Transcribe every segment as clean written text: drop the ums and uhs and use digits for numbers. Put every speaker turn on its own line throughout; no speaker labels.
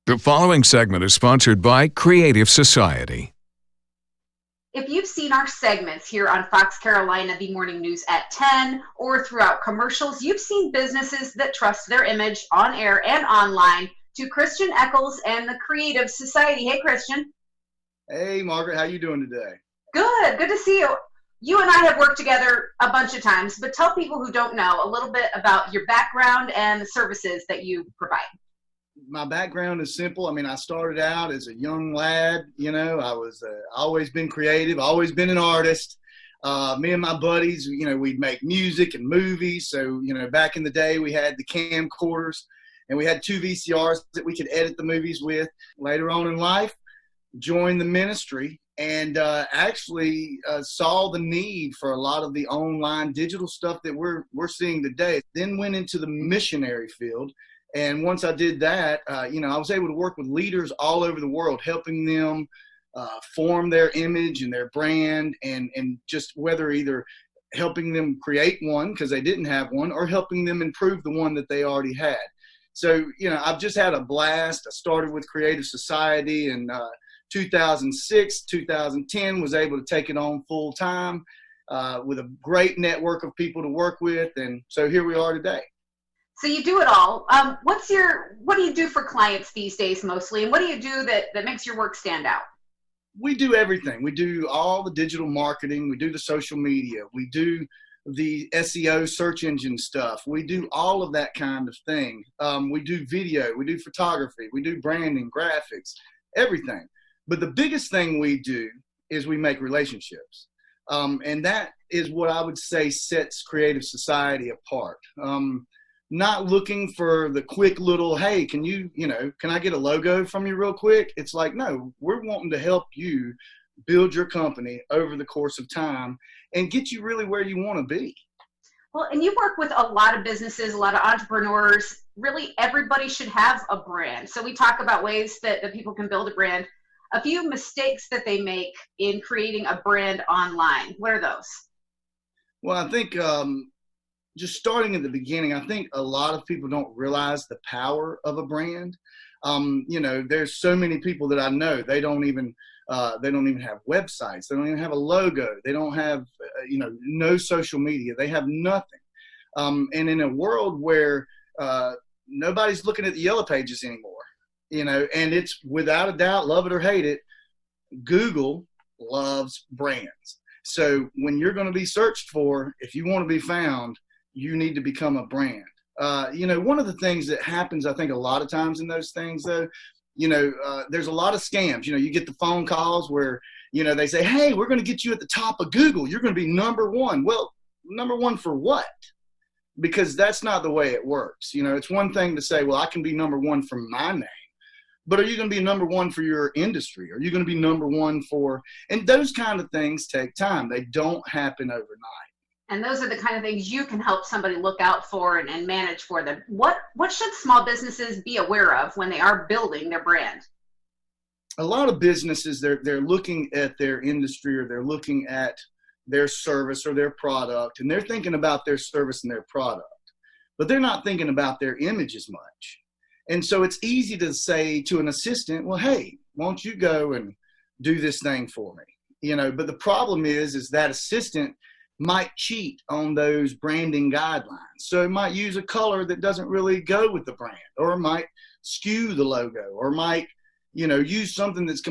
The following segment is sponsored by Creative Society.
If you've seen our segments here on Fox Carolina, the morning news at 10, or throughout commercials, you've seen businesses that trust their image on air and online to Christian Eccles and the Creative Society. Hey, Christian.
Hey, Margaret, how you doing today?
Good to see you. You and I have worked together a bunch of times, but tell people who don't know a little bit about your background and the services that you provide.
My background is simple. I started out as a young lad. I was always been creative, always been an artist. Me and my buddies, we'd make music and movies. So, back in the day, we had the camcorders, and we had 2 VCRs that we could edit the movies with. Later on in life, joined the ministry and actually saw the need for a lot of the online digital stuff that we're seeing today. Then went into the missionary field. And once I did that, I was able to work with leaders all over the world, helping them form their image and their brand, and just whether either helping them create one because they didn't have one, or helping them improve the one that they already had. So, I've just had a blast. I started with Creative Society in 2006, 2010, was able to take it on full time with a great network of people to work with. And so here we are today.
So you do it all. What do you do for clients these days mostly? And what do you do that makes your work stand out?
We do everything. We do all the digital marketing. We do the social media. We do the SEO search engine stuff. We do all of that kind of thing. We do video. We do photography. We do branding, graphics, everything. But the biggest thing we do is we make relationships. And that is what I would say sets Creative Society apart. Not looking for the quick little, hey, can I get a logo from you real quick? It's like, no, we're wanting to help you build your company over the course of time and get you really where you want to be.
Well, and you work with a lot of businesses, a lot of entrepreneurs. Really, everybody should have a brand. So we talk about ways that people can build a brand. A few mistakes that they make in creating a brand online. What are those?
Well, I think just starting at the beginning, I think a lot of people don't realize the power of a brand. There's so many people that I know, they don't even have websites. They don't even have a logo. They don't have, no social media. They have nothing. And in a world where nobody's looking at the yellow pages anymore, and it's without a doubt, love it or hate it, Google loves brands. So when you're going to be searched for, if you want to be found, you need to become a brand. One of the things that happens, I think, a lot of times in those things, though, there's a lot of scams. You get the phone calls where, they say, hey, we're going to get you at the top of Google. You're going to be number one. Well, number one for what? Because that's not the way it works. It's one thing to say, well, I can be number one for my name. But are you going to be number one for your industry? Are you going to be number one and those kind of things take time. They don't happen overnight.
And those are the kind of things you can help somebody look out for and manage for them. What should small businesses be aware of when they are building their brand?
A lot of businesses, they're looking at their industry, or they're looking at their service or their product, and they're thinking about their service and their product, but they're not thinking about their image as much. And so it's easy to say to an assistant, well, hey, won't you go and do this thing for me? But the problem is that assistant might cheat on those branding guidelines. So it might use a color that doesn't really go with the brand, or might skew the logo, or might, use something that's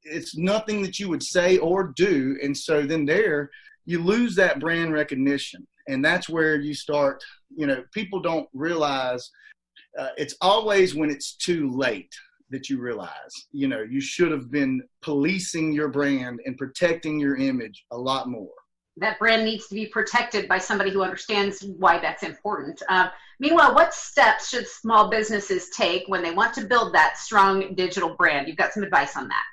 it's nothing that you would say or do. And so then you lose that brand recognition. And that's where you start, people don't realize it's always when it's too late that you realize, you should have been policing your brand and protecting your image a lot more.
That brand needs to be protected by somebody who understands why that's important. Meanwhile, what steps should small businesses take when they want to build that strong digital brand? You've got some advice on that.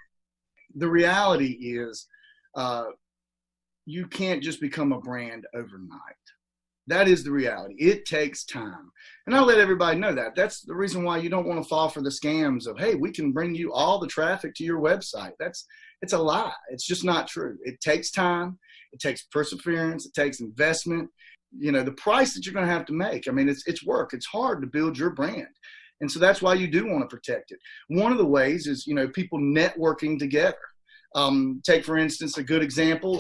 The reality is you can't just become a brand overnight. That is the reality. It takes time. And I'll let everybody know that. That's the reason why you don't want to fall for the scams of, hey, we can bring you all the traffic to your website. It's a lie. It's just not true. It takes time. It takes perseverance. It takes investment. The price that you're going to have to make. It's work. It's hard to build your brand. And so that's why you do want to protect it. One of the ways is, people networking together. Take, for instance, a good example,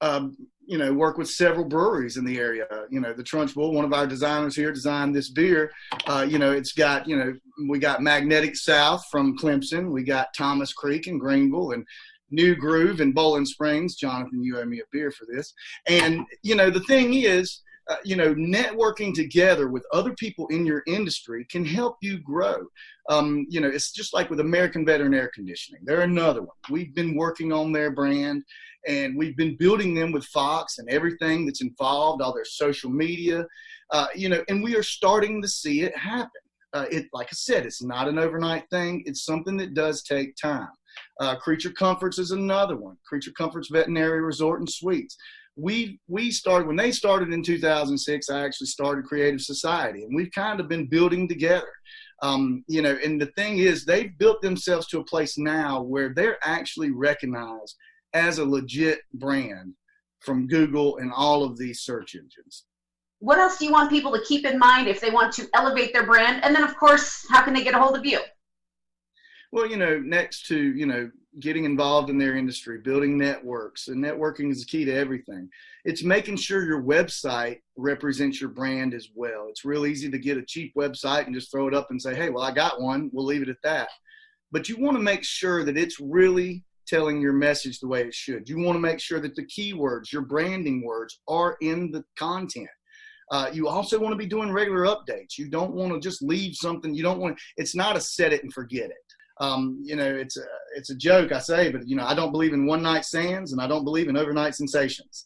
work with several breweries in the area. The Trunchbull, one of our designers here, designed this beer. It's got, we got Magnetic South from Clemson. We got Thomas Creek in Greenville, and New Groove in Bowling Springs. Jonathan, you owe me a beer for this. And, the thing is, networking together with other people in your industry can help you grow. It's just like with American Veterinary Conditioning. They're another one. We've been working on their brand, and we've been building them with Fox and everything that's involved, all their social media, and we are starting to see it happen. Like I said, it's not an overnight thing. It's something that does take time. Creature Comforts is another one. Creature Comforts Veterinary Resort and Suites. We started, when they started in 2006, I actually started Creative Society, and we've kind of been building together. And the thing is, they've built themselves to a place now where they're actually recognized as a legit brand from Google and all of these search engines.
What else do you want people to keep in mind if they want to elevate their brand? And then, of course, how can they get a hold of you?
Well, next to, getting involved in their industry, building networks, and networking is the key to everything. It's making sure your website represents your brand as well. It's real easy to get a cheap website and just throw it up and say, hey, well, I got one. We'll leave it at that. But you want to make sure that it's really telling your message the way it should. You want to make sure that the keywords, your branding words, are in the content. You also want to be doing regular updates. You don't want to just leave something. You don't want to, it's not a set it and forget it. It's a joke I say, but I don't believe in one night stands, and I don't believe in overnight sensations.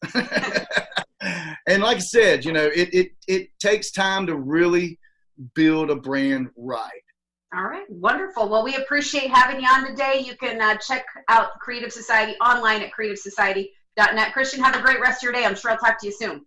And like I said, it takes time to really build a brand right.
All right, wonderful. Well, we appreciate having you on today. You can check out Creative Society online at creativesociety.net. Christian, have a great rest of your day. I'm sure I'll talk to you soon.